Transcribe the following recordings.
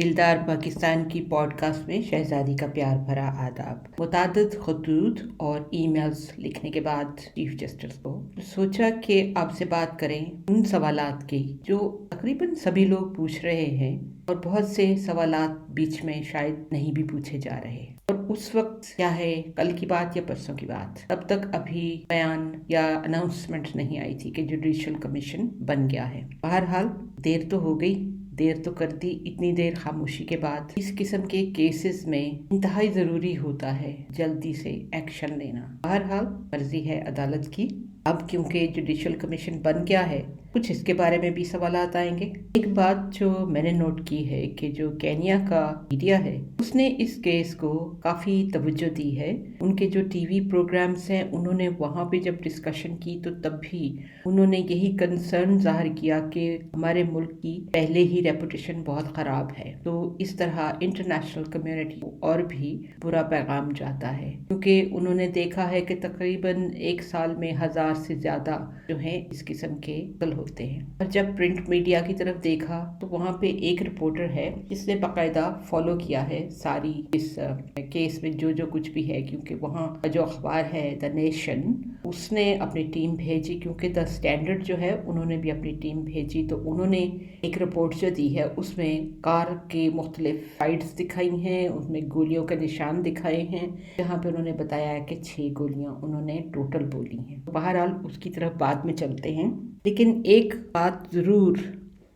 दिलदार पाकिस्तान की पॉडकास्ट में शहजादी का प्यार भरा आदाब। मुतादिद खतूत और ईमेल्स लिखने के बाद चीफ जस्टिस को सोचा कि आपसे बात करें उन सवालात की जो तकरीबन सभी लोग पूछ रहे हैं और बहुत से सवालात बीच में शायद नहीं भी पूछे जा रहे। और उस वक्त क्या है, कल की बात या परसों की बात, तब तक अभी बयान या अनाउंसमेंट नहीं आई थी कि जुडिशल कमीशन बन गया है। बहरहाल देर तो हो गई, देर तो कर दी। इतनी देर खामोशी के बाद इस किस्म के केसेस में इंतहाई ज़रूरी होता है जल्दी से एक्शन लेना। बहरहाल मर्जी है अदालत की। अब क्योंकि जुडिशल कमीशन बन गया है, कुछ इसके बारे में भी सवालात आएंगे। एक बात जो मैंने नोट की है कि जो केन्या का मीडिया है उसने इस केस को काफ़ी तवज्जो दी है। उनके जो टीवी प्रोग्राम्स हैं उन्होंने वहाँ पे जब डिस्कशन की तो तब भी उन्होंने यही कंसर्न जाहिर किया कि हमारे मुल्क की पहले ही रेपुटेशन बहुत ख़राब है, तो इस तरह इंटरनेशनल कम्युनिटी को और भी बुरा पैगाम जाता है। क्योंकि उन्होंने देखा है कि तकरीबन एक साल में 1000 से ज़्यादा जो है इस किस्म के कत्ल होते हैं। और जब प्रिंट मीडिया की तरफ देखा तो वहाँ पे एक रिपोर्टर है जिसने बाकायदा फॉलो किया है सारी इस केस में जो कुछ भी है, क्योंकि वहाँ का जो अखबार है द नेशन, उसने अपनी टीम भेजी, क्योंकि द स्टैंडर्ड जो है उन्होंने भी अपनी टीम भेजी। तो उन्होंने एक रिपोर्ट जो दी है उसमें कार के मुख्तलिफ साइड्स दिखाई हैं, उसमें गोलियों के निशान दिखाए हैं, जहाँ पे उन्होंने बताया है कि 6 गोलियां उन्होंने टोटल बोली हैं। तो बहरहाल उसकी तरफ बाद में चलते हैं, लेकिन एक बात ज़रूर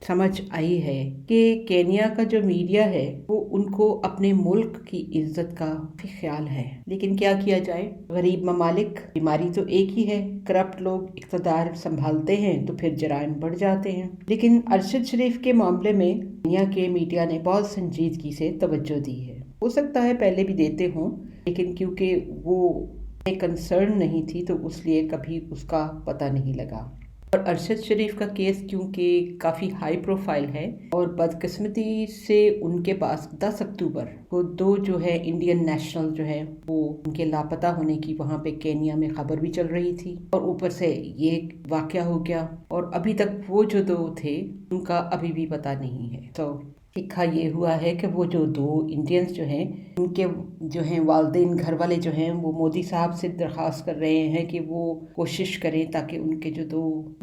समझ आई है कि केन्या का जो मीडिया है वो उनको अपने मुल्क की इज्जत का भी ख्याल है। लेकिन क्या किया जाए, गरीब ममालिक, बीमारी तो एक ही है। करप्ट लोग इक़्तिदार संभालते हैं तो फिर जराइम बढ़ जाते हैं। लेकिन अरशद शरीफ के मामले में केन्या के मीडिया ने बहुत संजीदगी से तवज्जो दी है। हो सकता है पहले भी देते हों, लेकिन क्योंकि वो कंसर्न नहीं थी तो इसलिए कभी उसका पता नहीं लगा। और अरशद शरीफ का केस क्योंकि काफ़ी हाई प्रोफाइल है और बदकिस्मती से उनके पास 10 अक्टूबर को 2 जो है इंडियन नेशनल जो है वो उनके लापता होने की वहाँ पे केन्या में खबर भी चल रही थी, और ऊपर से ये वाक़या हो गया और अभी तक वो जो 2 थे उनका अभी भी पता नहीं है। तो लिखा ये हुआ है कि वो जो 2 इंडियंस जो हैं उनके जो हैं वालिदैन, घर वाले जो हैं, वो मोदी साहब से दरख्वास्त कर रहे हैं कि वो कोशिश करें ताकि उनके जो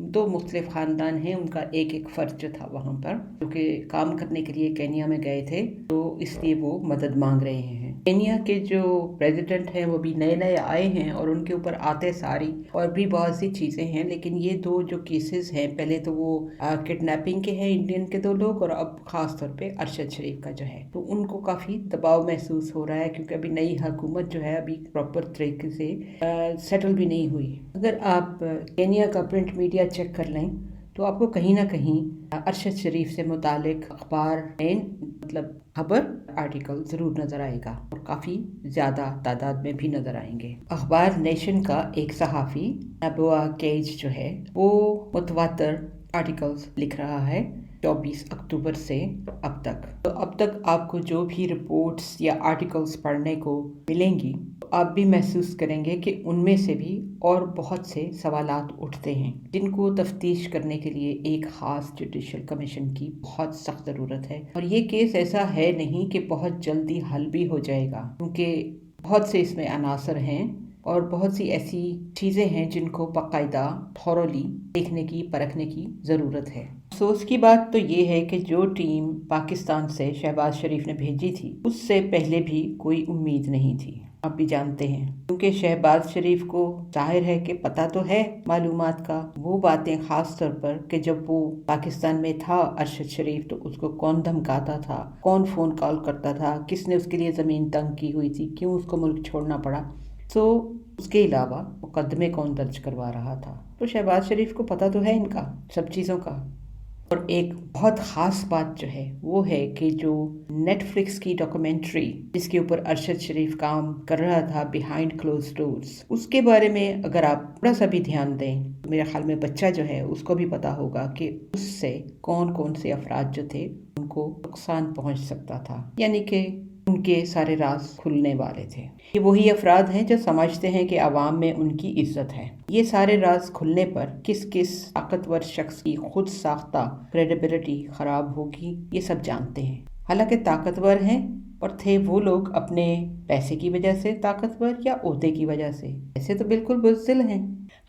दो मुख्तलिफ ख़ानदान हैं उनका एक फ़र्द जो था वहाँ पर, जो कि काम करने के लिए केन्या में गए थे, तो इसलिए वो मदद मांग रहे हैं। केन्या के जो प्रेसिडेंट हैं वो भी नए आए हैं और उनके ऊपर आते सारी और भी बहुत सी चीज़ें हैं। लेकिन ये 2 जो केसेस हैं, पहले तो वो किडनैपिंग के हैं इंडियन के 2 लोग, और अब ख़ास तौर पे अरशद शरीफ का जो है, तो उनको काफ़ी दबाव महसूस हो रहा है, क्योंकि अभी नई हुकूमत जो है अभी प्रॉपर तरीके से सेटल भी नहीं हुई। अगर आप केन्या का प्रिंट मीडिया चेक कर लें तो आपको कहीं ना कहीं अरशद शरीफ से मुतालिक अखबार मतलब खबर आर्टिकल ज़रूर नज़र आएगा, और काफ़ी ज़्यादा तादाद में भी नज़र आएंगे। अखबार नेशन का एक सहाफ़ी नबुआ केज जो है वो मुतवातर आर्टिकल्स लिख रहा है 24 अक्टूबर से अब तक। तो अब तक आपको जो भी रिपोर्ट्स या आर्टिकल्स पढ़ने को मिलेंगी, तो आप भी महसूस करेंगे कि उनमें से भी और बहुत से सवालात उठते हैं जिनको तफ्तीश करने के लिए एक ख़ास जुडिशल कमीशन की बहुत सख्त ज़रूरत है। और ये केस ऐसा है नहीं कि बहुत जल्दी हल भी हो जाएगा, क्योंकि बहुत से इसमें अनासर हैं और बहुत सी ऐसी चीज़ें हैं जिनको बाकायदा थॉरोली देखने की, परखने की ज़रूरत है। अफसोस की बात तो ये है कि जो टीम पाकिस्तान से शहबाज शरीफ ने भेजी थी उससे पहले भी कोई उम्मीद नहीं थी। आप भी जानते हैं, क्योंकि शहबाज शरीफ को जाहिर है कि पता तो है मालूमात का। वो बातें ख़ास तौर पर कि जब वो पाकिस्तान में था अरशद शरीफ, तो उसको कौन धमकाता था, कौन फ़ोन कॉल करता था, किसने उसके लिए ज़मीन तंग की हुई थी, क्यों उसको मुल्क छोड़ना पड़ा, तो उसके अलावा मुकदमे कौन दर्ज करवा रहा था। तो शहबाज शरीफ को पता तो है इनका सब चीज़ों का। और एक बहुत ख़ास बात जो है वो है कि जो नेटफ्लिक्स की डॉक्यूमेंट्री जिसके ऊपर अरशद शरीफ काम कर रहा था बिहाइंड क्लोज डोर्स, उसके बारे में अगर आप थोड़ा सा भी ध्यान दें तो मेरे ख्याल में बच्चा जो है उसको भी पता होगा कि उससे कौन कौन से अफराद जो थे उनको नुकसान पहुंच सकता था, यानी कि उनके सारे राज खुलने वाले थे। ये वही अफराद हैं जो समझते हैं कि आवाम में उनकी इज्जत है। ये सारे राज खुलने पर किस किस ताकतवर शख्स की खुद साख्ता क्रेडिबिलिटी खराब होगी, ये सब जानते हैं। हालांकि ताकतवर हैं, और थे वो लोग अपने पैसे की वजह से ताकतवर या ओहदे की वजह से? ऐसे तो बिल्कुल बुज़दिल हैं।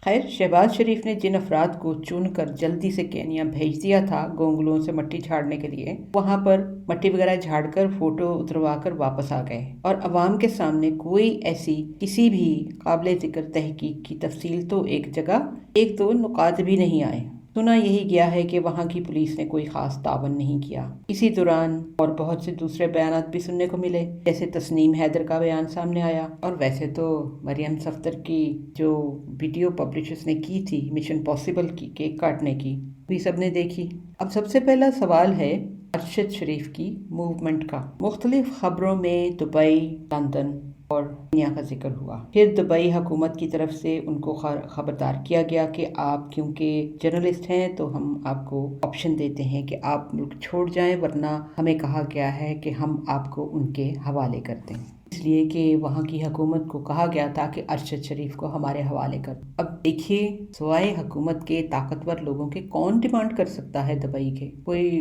खैर, शहबाज शरीफ ने जिन अफराद को चुनकर जल्दी से केन्या भेज दिया था गोंगलुओं से मट्टी झाड़ने के लिए, वहां पर मट्टी वगैरह झाड़कर फोटो उतरवा कर वापस आ गए, और अवाम के सामने कोई ऐसी किसी भी काबिल जिक्र तहकीक की तफसील तो एक जगह एक दो नुकात भी नहीं आए। सुना यही गया है कि वहाँ की पुलिस ने कोई खास तावन नहीं किया। इसी दौरान और बहुत से दूसरे बयानात भी सुनने को मिले, जैसे तस्नीम हैदर का बयान सामने आया, और वैसे तो मरियम सफ्दर की जो वीडियो पब्लिशर्स ने की थी मिशन पॉसिबल की केक काटने की, भी सबने देखी। अब सबसे पहला सवाल है अरशद शरीफ की मूवमेंट का। मुख्तलिफ खबरों में दुबई, लंदन और केन्या का जिक्र हुआ। फिर दुबई हुकूमत की तरफ से उनको खबरदार किया गया कि आप क्योंकि जर्नलिस्ट हैं तो हम आपको ऑप्शन देते हैं कि आप मुल्क छोड़ जाएं, वरना हमें कहा गया है कि हम आपको उनके हवाले कर दें। इसलिए कि वहाँ की हुकूमत को कहा गया था कि अरशद शरीफ को हमारे हवाले कर। अब देखिए, सिवाय हुकूमत के ताकतवर लोगों के कौन डिमांड कर सकता है दुबई के? कोई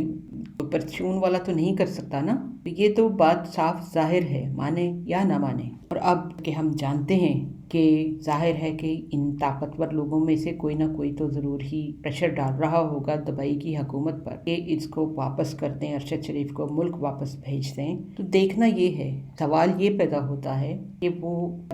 परचून वाला तो नहीं कर सकता ना। ये तो बात साफ जाहिर है, माने या ना माने। और अब कि हम जानते हैं कि जाहिर है कि इन ताकतवर लोगों में से कोई ना कोई तो ज़रूर ही प्रेशर डाल रहा होगा दुबई की हुकूमत पर कि इसको वापस कर दें, अरशद शरीफ को मुल्क वापस भेज दें। तो देखना ये है, सवाल ये पैदा होता है कि वो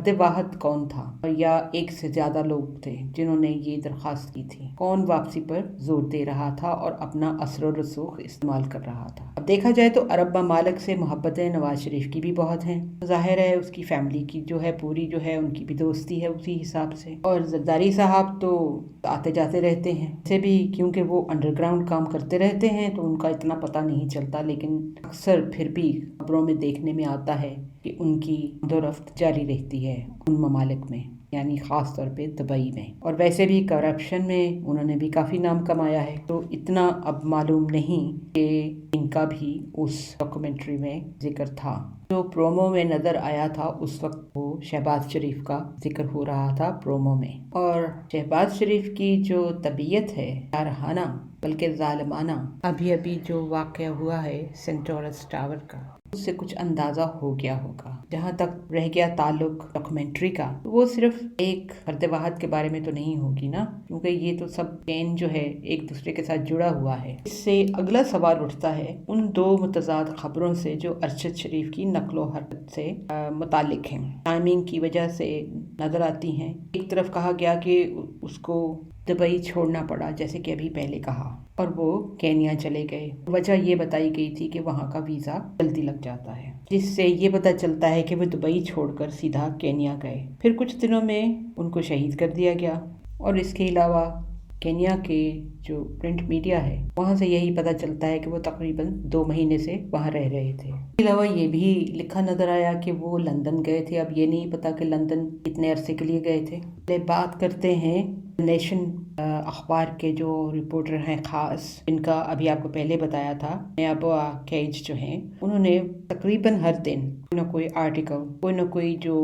वाहद कौन था, या एक से ज़्यादा लोग थे जिन्होंने ये दरख्वास्त की थी। कौन वापसी पर जोर दे रहा था और अपना असर और रसूख इस्तेमाल कर रहा था। अब देखा जाए तो अरब ममालिक से मोहब्बतें नवाज शरीफ की भी बहुत हैं। जाहिर है उसकी फैमिली की जो है पूरी जो है उनकी भी दोस्ती है उसी हिसाब से। और जरदारी साहब तो आते जाते रहते हैं से भी, क्योंकि वो अंडरग्राउंड काम करते रहते हैं तो उनका इतना पता नहीं चलता, लेकिन अक्सर फिर भी खबरों में देखने में आता है कि उनकी दौरफ्त जारी रहती है उन ममालिक में, यानी ख़ास तौर पे दुबई में। और वैसे भी करप्शन में उन्होंने भी काफ़ी नाम कमाया है, तो इतना अब मालूम नहीं कि इनका भी उस डॉक्यूमेंट्री में जिक्र था। जो प्रोमो में नज़र आया था उस वक्त वो शहबाज शरीफ का जिक्र हो रहा था प्रोमो में। और शहबाज शरीफ की जो तबीयत है कारहाना बल्कि जालिमाना, अभी अभी जो वाक़या हुआ है सेंटोरस टावर का, उससे कुछ अंदाज़ा हो गया होगा। जहाँ तक रह गया ताल्लुक डॉक्यूमेंट्री का, तो वो सिर्फ एक फर्द वाहिद के बारे में तो नहीं होगी ना, क्योंकि ये तो सब चेन जो है एक दूसरे के साथ जुड़ा हुआ है। इससे अगला सवाल उठता है उन दो मुतज़ाद खबरों से जो अरशद शरीफ की नक्लो हरकत से मुतालिक हैं, टाइमिंग की वजह से नज़र आती हैं। एक तरफ कहा गया कि उसको दुबई छोड़ना पड़ा, जैसे कि अभी पहले कहा, और वो केन्या चले गए। वजह ये बताई गई थी कि वहाँ का वीज़ा जल्दी लग जाता है, जिससे ये पता चलता है कि वो दुबई छोड़कर सीधा केन्या गए। फिर कुछ दिनों में उनको शहीद कर दिया गया। और इसके अलावा केन्या के जो प्रिंट मीडिया है वहाँ से यही पता चलता है कि वो तकरीबन 2 महीने से वहाँ रह रहे थे। इसके अलावा ये भी लिखा नज़र आया कि वो लंदन गए थे। अब ये नहीं पता कि लंदन कितने अरसे के लिए गए थे। बात करते हैं नेशन अखबार के जो रिपोर्टर हैं ख़ास, इनका अभी आपको पहले बताया था, नयाबा केज जो हैं, उन्होंने तकरीबन हर दिन कोई ना कोई आर्टिकल, कोई ना कोई जो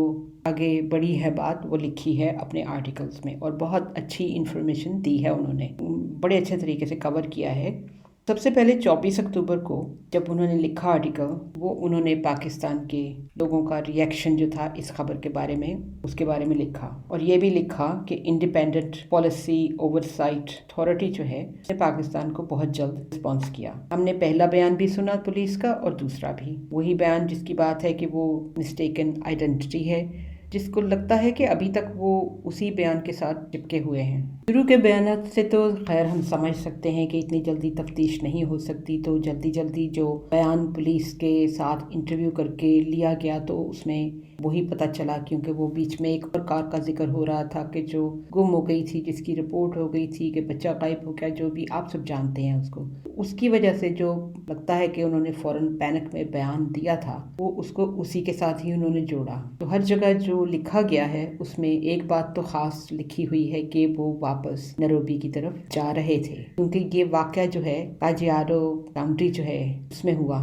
आगे बड़ी है बात वो लिखी है अपने आर्टिकल्स में, और बहुत अच्छी इन्फॉर्मेशन दी है उन्होंने, बड़े अच्छे तरीके से कवर किया है। सबसे पहले 24 अक्टूबर को जब उन्होंने लिखा आर्टिकल, वो उन्होंने पाकिस्तान के लोगों का रिएक्शन जो था इस खबर के बारे में, उसके बारे में लिखा। और ये भी लिखा कि इंडिपेंडेंट पॉलिसी ओवरसाइट अथॉरिटी जो है उसने पाकिस्तान को बहुत जल्द रिस्पॉन्स किया। हमने पहला बयान भी सुना पुलिस का, और दूसरा भी वही बयान जिसकी बात है कि वो मिस्टेकन आइडेंटिटी है, जिसको लगता है कि अभी तक वो उसी बयान के साथ चिपके हुए हैं। शुरू के बयान से तो खैर हम समझ सकते हैं कि इतनी जल्दी तफ्तीश नहीं हो सकती, तो जल्दी जो बयान पुलिस के साथ इंटरव्यू करके लिया गया तो उसमें वही पता चला, क्योंकि वो बीच में एक और कार का जिक्र हो रहा था कि जो गुम हो गई थी, जिसकी रिपोर्ट हो गई थी कि बच्चा गायब हो गया, जो भी आप सब जानते हैं उसको। उसकी वजह से जो लगता है कि उन्होंने फौरन पैनिक में बयान दिया था, वो उसको उसी के साथ ही उन्होंने जोड़ा। तो हर जगह जो लिखा गया है उसमें एक बात तो खास लिखी हुई है कि वो वापस नैरोबी की तरफ जा रहे थे, क्योंकि ये वाकया जो है काजियारो काउंटी जो है उसमें हुआ।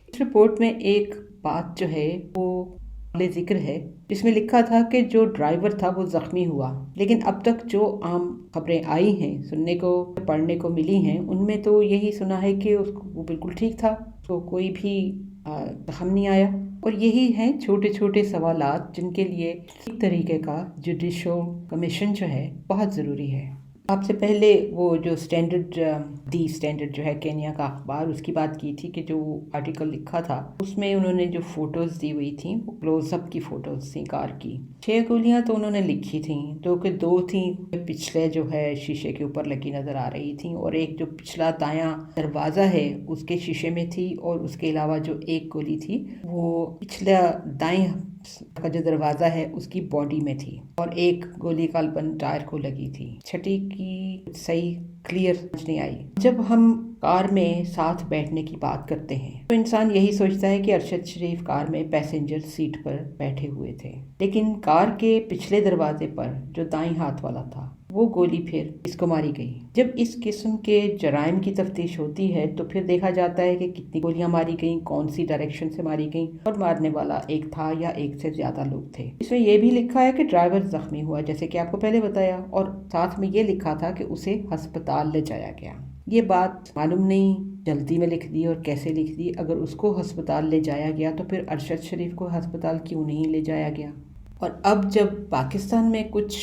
इस रिपोर्ट में एक बात जो है वो जिक्र है, जिसमें लिखा था कि जो ड्राइवर था वो जख्मी हुआ, लेकिन अब तक जो आम खबरें आई हैं, सुनने को पढ़ने को मिली हैं, उनमें तो यही सुना है कि उसको वो बिल्कुल ठीक था, तो कोई भी जख्म नहीं आया। और यही हैं छोटे छोटे सवालात जिनके लिए एक तरीके का जुडिशल कमीशन जो है बहुत ज़रूरी है। आपसे पहले वो जो दी स्टैंडर्ड जो है केन्या का अखबार, उसकी बात की थी कि जो आर्टिकल लिखा था उसमें उन्होंने जो फोटोज़ दी हुई थी वो क्लोजअप की फ़ोटोज़ थी कार की। 6 गोलियां तो उन्होंने लिखी थी, तो कि 2 थी पिछले जो है शीशे के ऊपर लगी नज़र आ रही थी, और एक जो पिछला दायां दरवाज़ा है उसके शीशे में थी, और उसके अलावा जो एक गोली थी वो पिछला दाएं का जो दरवाज़ा है उसकी बॉडी में थी, और एक गोली काल्पन टायर को लगी थी। छठी की सही क्लियर समझ नहीं आई। जब हम कार में साथ बैठने की बात करते हैं तो इंसान यही सोचता है कि अरशद शरीफ कार में पैसेंजर सीट पर बैठे हुए थे, लेकिन कार के पिछले दरवाजे पर जो दाईं हाथ वाला था वो गोली फिर इसको मारी गई। जब इस किस्म के जराइम की तफ्तीश होती है तो फिर देखा जाता है कि कितनी गोलियां मारी गईं, कौन सी डायरेक्शन से मारी गईं, और मारने वाला एक था या एक से ज्यादा लोग थे। इसमें यह भी लिखा है कि ड्राइवर जख्मी हुआ, जैसे कि आपको पहले बताया, और साथ में ये लिखा था कि उसे अस्पताल ले जाया गया। ये बात मालूम नहीं जल्दी में लिख दी और कैसे लिख दी। अगर उसको अस्पताल ले जाया गया तो फिर अरशद शरीफ को अस्पताल क्यों नहीं ले जाया गया? और अब जब पाकिस्तान में कुछ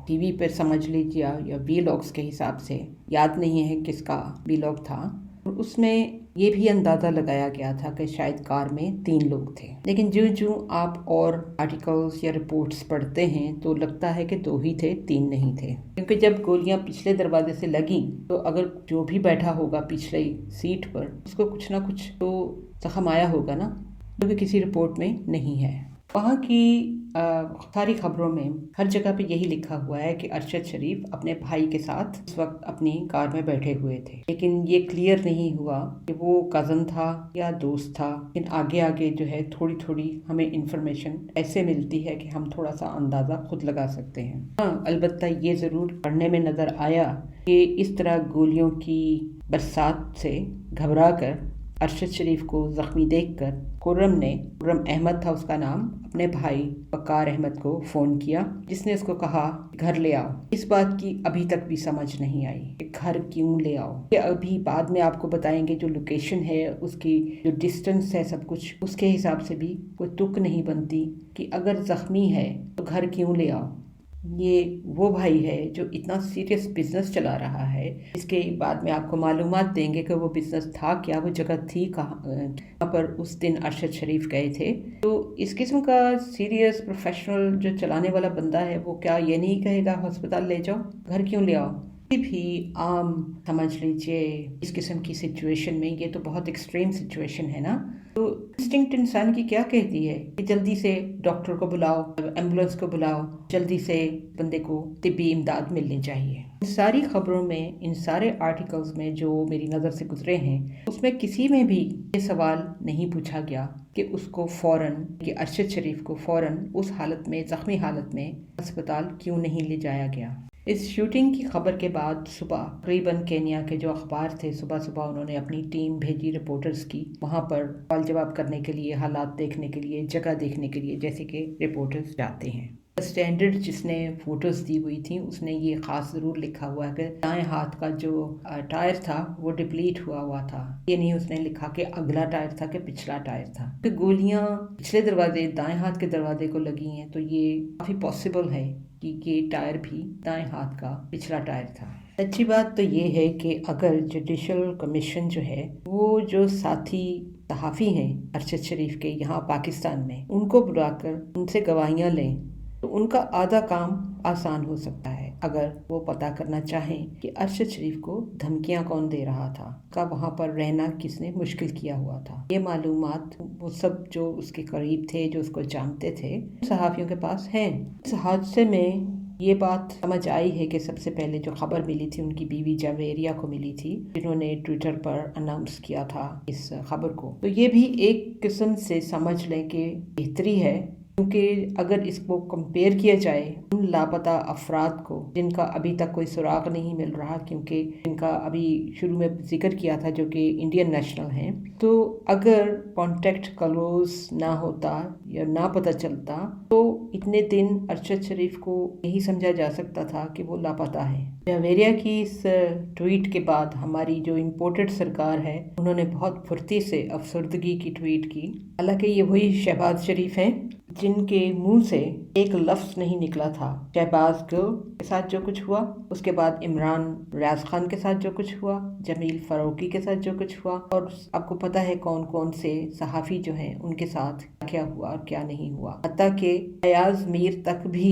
टीवी पर समझ लीजिए या वीलॉग्स के हिसाब से, याद नहीं है किसका वीलॉग था, और उसमें ये भी अंदाज़ा लगाया गया था कि शायद कार में 3 लोग थे, लेकिन जो आप और आर्टिकल्स या रिपोर्ट्स पढ़ते हैं तो लगता है कि 2 ही थे, 3 नहीं थे, क्योंकि जब गोलियां पिछले दरवाजे से लगी तो अगर जो भी बैठा होगा पिछले सीट पर उसको कुछ ना कुछ तो जख्म आया होगा ना, जो कि किसी रिपोर्ट में नहीं है। वहाँ की सारी खबरों में हर जगह पे यही लिखा हुआ है कि अरशद शरीफ अपने भाई के साथ उस वक्त अपनी कार में बैठे हुए थे, लेकिन ये क्लियर नहीं हुआ कि वो कज़न था या दोस्त था। लेकिन आगे आगे जो है थोड़ी थोड़ी हमें इंफॉर्मेशन ऐसे मिलती है कि हम थोड़ा सा अंदाज़ा खुद लगा सकते हैं। हाँ, अलबत्ता ये ज़रूर पढ़ने में नज़र आया कि इस तरह गोलियों की बरसात से घबरा कर अरशद शरीफ को जख्मी देखकर खुर्रम अहमद था उसका नाम, अपने भाई वकार अहमद को फ़ोन किया, जिसने उसको कहा घर ले आओ। इस बात की अभी तक भी समझ नहीं आई कि घर क्यों ले आओ। ये अभी बाद में आपको बताएंगे, जो लोकेशन है उसकी जो डिस्टेंस है सब कुछ, उसके हिसाब से भी कोई तुक नहीं बनती कि अगर जख्मी है तो घर क्यों ले आओ। ये वो भाई है जो इतना सीरियस बिजनेस चला रहा है, इसके बाद में आपको मालूमात देंगे कि वो बिजनेस था क्या, वो जगह थी कहाँ पर उस दिन अरशद शरीफ गए थे। तो इस किस्म का सीरियस प्रोफेशनल जो चलाने वाला बंदा है वो क्या ये नहीं कहेगा अस्पताल ले जाओ, घर क्यों ले आओ। भी आम समझ लीजिए इस किस्म की सिचुएशन में, ये तो बहुत एक्सट्रीम सिचुएशन है ना, तो इंस्टिंक्ट इंसान की क्या कहती है कि जल्दी से डॉक्टर को बुलाओ, एम्बुलेंस को बुलाओ, जल्दी से बंदे को तिब्बी इमदाद मिलनी चाहिए। इन सारी खबरों में, इन सारे आर्टिकल्स में जो मेरी नज़र से गुजरे हैं, उसमें किसी में भी ये सवाल नहीं पूछा गया कि उसको फ़ौरन, कि अरशद शरीफ को फ़ौरन उस हालत में, ज़ख्मी हालत में अस्पताल क्यों नहीं ले जाया गया। इस शूटिंग की खबर के बाद सुबह तकरीबन केन्या के जो अखबार थे, सुबह सुबह उन्होंने अपनी टीम भेजी रिपोर्टर्स की वहाँ पर सवाल जवाब करने के लिए, हालात देखने के लिए, जगह देखने के लिए, जैसे कि रिपोर्टर्स जाते हैं। स्टैंडर्ड जिसने फोटोज़ दी हुई थी उसने ये ख़ास ज़रूर लिखा हुआ है कि दाएं हाथ का जो टायर था वो डिप्लीट हुआ था। ये नहीं उसने लिखा कि अगला टायर था कि पिछला टायर था। तो गोलियां पिछले दरवाजे, दाएं हाथ के दरवाजे को लगी हैं, तो ये काफ़ी पॉसिबल है कि ये टायर भी दाएं हाथ का पिछला टायर था। अच्छी बात तो ये है कि अगर जुडिशल कमीशन जो है वो जो साथी सहाफ़ी हैं अरशद शरीफ के यहाँ पाकिस्तान में, उनको बुलाकर उनसे गवाहियाँ लें तो उनका आधा काम आसान हो सकता है। अगर वो पता करना चाहें कि अरशद शरीफ को धमकियां कौन दे रहा था, का वहाँ पर रहना किसने मुश्किल किया हुआ था, ये मालूमात वो सब जो उसके करीब थे, जो उसको जानते थे, सहाफ़ियों के पास हैं। इस हादसे में ये बात समझ आई है कि सबसे पहले जो खबर मिली थी उनकी बीवी जावेरिया को मिली थी, जिन्होंने ट्विटर पर अनाउंस किया था इस खबर को। तो ये भी एक किस्म से समझ लें कि बेहतरी है کیونکہ اگر اس کو کمپیئر کیا جائے ان لاپتہ افراد کو جن کا ابھی تک کوئی سراغ نہیں مل رہا، کیونکہ ان کا ابھی شروع میں ذکر کیا تھا جو کہ انڈین نیشنل ہیں، تو اگر کانٹیکٹ کلوز نہ ہوتا یا نہ پتہ چلتا تو اتنے دن ارشد شریف کو یہی سمجھا جا سکتا تھا کہ وہ لاپتہ ہے۔ جاویریہ کی اس ٹویٹ کے بعد ہماری جو امپورٹڈ سرکار ہے انہوں نے بہت پھرتی سے افسردگی کی ٹویٹ کی، حالانکہ یہ وہی شہباز شریف ہیں جن کے منہ سے ایک لفظ نہیں نکلا تھا شہباز کے ساتھ جو کچھ ہوا، اس کے بعد عمران ریاض خان کے ساتھ جو کچھ ہوا، جمیل فاروقی کے ساتھ جو کچھ ہوا، اور آپ کو پتہ ہے کون کون سے صحافی جو ہیں ان کے ساتھ کیا ہوا اور کیا نہیں ہوا، حتیٰ کہ ایاز میر تک بھی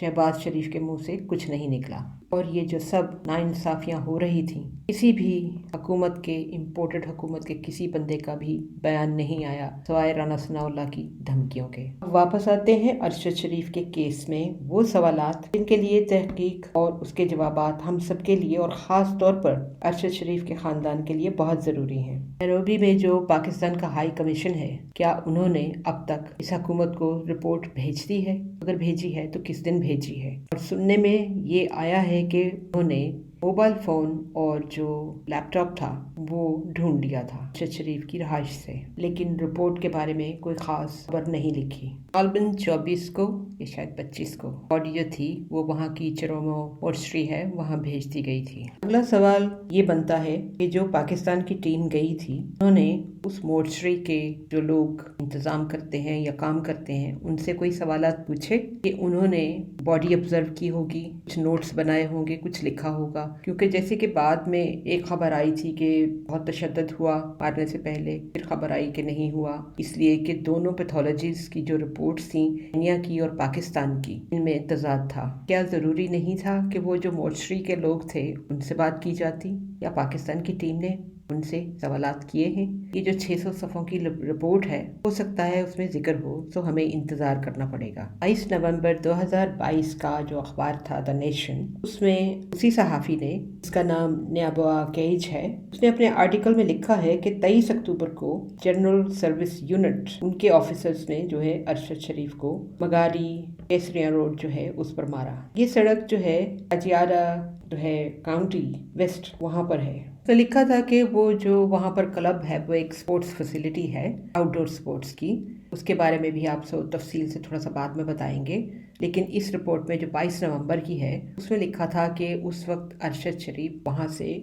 شہباز شریف کے منہ سے کچھ نہیں نکلا۔ اور یہ جو سب ناانصافیاں ہو رہی تھیں، کسی بھی حکومت کے امپورٹڈ حکومت کے کسی بندے کا بھی بیان نہیں آیا سوائے رانا ثناء اللہ کی دھمکیوں کے۔ اب واپس آتے ہیں ارشد شریف کے کیس میں وہ سوالات جن کے لیے تحقیق اور اس کے جوابات ہم سب کے لیے اور خاص طور پر ارشد شریف کے خاندان کے لیے بہت ضروری ہیں۔ نیروبی میں جو پاکستان کا ہائی کمیشن ہے، کیا انہوں نے اب تک اس حکومت کو رپورٹ بھیج دی ہے؟ اگر بھیجی ہے تو کس دن بھیجی ہے؟ اور سننے میں یہ آیا ہے کہ انہوں نے موبائل فون اور جو لیپ ٹاپ تھا وہ ڈھونڈ لیا تھا ارشد شریف کی رہائش سے، لیکن رپورٹ کے بارے میں کوئی خاص خبر نہیں لکھی۔ غالباً 24 کو یا شاید 25 کو آڈیو تھی، وہ وہاں کی چرومو مورچری ہے وہاں بھیج دی گئی تھی۔ اگلا سوال یہ بنتا ہے کہ جو پاکستان کی ٹیم گئی تھی انہوں نے اس مورچری کے جو لوگ انتظام کرتے ہیں یا کام کرتے ہیں ان سے کوئی سوالات پوچھے کہ انہوں نے باڈی آبزرو کی ہوگی، کچھ نوٹس بنائے ہوں گے، کچھ لکھا ہوگا، کیونکہ جیسے کہ بعد میں ایک خبر آئی تھی کہ بہت تشدد ہوا مارنے سے پہلے، پھر خبر آئی کہ نہیں ہوا، اس لیے کہ دونوں پیتھولوجیز کی جو رپورٹس تھیں کینیا کی اور پاکستان کی ان میں تضاد تھا۔ کیا ضروری نہیں تھا کہ وہ جو مورچری کے لوگ تھے ان سے بات کی جاتی، یا پاکستان کی ٹیم نے ان سے سوالات کیے ہیں؟ یہ جو 600 صفحوں کی رپورٹ ہے ہو سکتا ہے اس میں ذکر ہو، تو ہمیں انتظار کرنا پڑے گا۔ 22 نومبر 2022 کا جو اخبار تھا دا نیشن، اس میں اسی صحافی نے، اس کا نام نیابوا کیج ہے، اس نے اپنے آرٹیکل میں لکھا ہے کہ 23 اکتوبر کو جنرل سروس یونٹ ان کے آفیسرز نے جو ہے ارشد شریف کو مگاری کیسریاں روڈ جو ہے اس پر مارا۔ یہ سڑک جو ہے اجیارہ جو ہے کاؤنٹی ویسٹ وہاں پر ہے۔ تو لکھا تھا کہ وہ جو وہاں پر کلب ہے وہ ایک سپورٹس فیسیلٹی ہے آؤٹ ڈور سپورٹس کی، اس کے بارے میں بھی آپ سے تفصیل سے تھوڑا سا بعد میں بتائیں گے، لیکن اس رپورٹ میں جو 22 نومبر کی ہے اس میں لکھا تھا کہ اس وقت ارشد شریف وہاں سے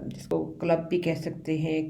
جس کو کلب بھی کہہ سکتے ہیں،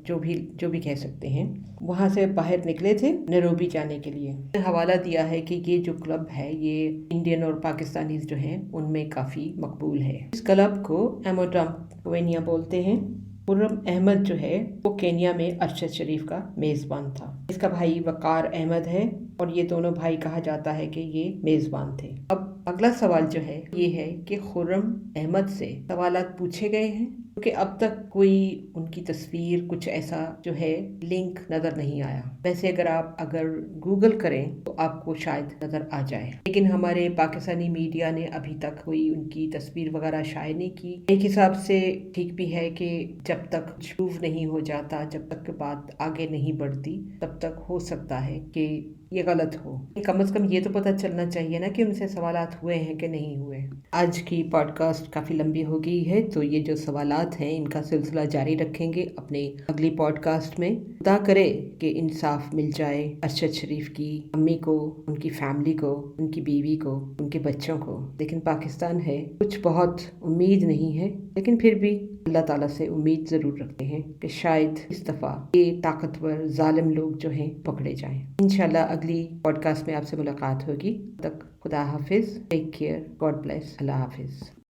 جو بھی کہہ سکتے ہیں، وہاں سے باہر نکلے تھے نیروبی جانے کے لیے۔ حوالہ دیا ہے کہ یہ جو کلب ہے یہ انڈین اور پاکستانیز جو ہیں ان میں کافی مقبول ہے۔ اس کلب کو ایموٹاموینیا بولتے ہیں۔ خرم احمد جو ہے وہ کینیا میں ارشد شریف کا میزبان تھا، اس کا بھائی وقار احمد ہے اور یہ دونوں بھائی کہا جاتا ہے کہ یہ میزبان تھے۔ اب اگلا سوال جو ہے یہ ہے کہ خرم احمد سے سوالات پوچھے گئے ہیں، کیونکہ اب تک کوئی ان کی تصویر کچھ ایسا جو ہے لنک نظر نہیں آیا۔ ویسے اگر گوگل کریں تو آپ کو شاید نظر آ جائے، لیکن ہمارے پاکستانی میڈیا نے ابھی تک کوئی ان کی تصویر وغیرہ شائع نہیں کی۔ ایک حساب سے ٹھیک بھی ہے کہ جب تک پروف نہیں ہو جاتا، جب تک بات آگے نہیں بڑھتی، تب تک ہو سکتا ہے کہ یہ غلط ہو۔ کم از کم یہ تو پتہ چلنا چاہیے نا کہ ان سے سوالات ہوئے ہیں کہ نہیں ہوئے۔ آج کی پوڈ کاسٹ کافی لمبی ہو گئی ہے، تو یہ جو سوالات ہیں ان کا سلسلہ جاری رکھیں گے اپنے اگلی پوڈ کاسٹ میں۔ خدا کرے کہ انصاف مل جائے ارشد شریف کی امی کو، ان کی فیملی کو، ان کی بیوی کو، ان کے بچوں کو۔ لیکن پاکستان ہے، کچھ بہت امید نہیں ہے، لیکن پھر بھی اللہ تعالیٰ سے امید ضرور رکھتے ہیں کہ شاید اس دفعہ یہ طاقتور ظالم لوگ جو ہیں پکڑے جائیں۔ انشاءاللہ اگلی پوڈ کاسٹ میں آپ سے ملاقات ہوگی۔ تب تک خدا حافظ، ٹیک کیئر، گاڈ بلیس، اللہ حافظ۔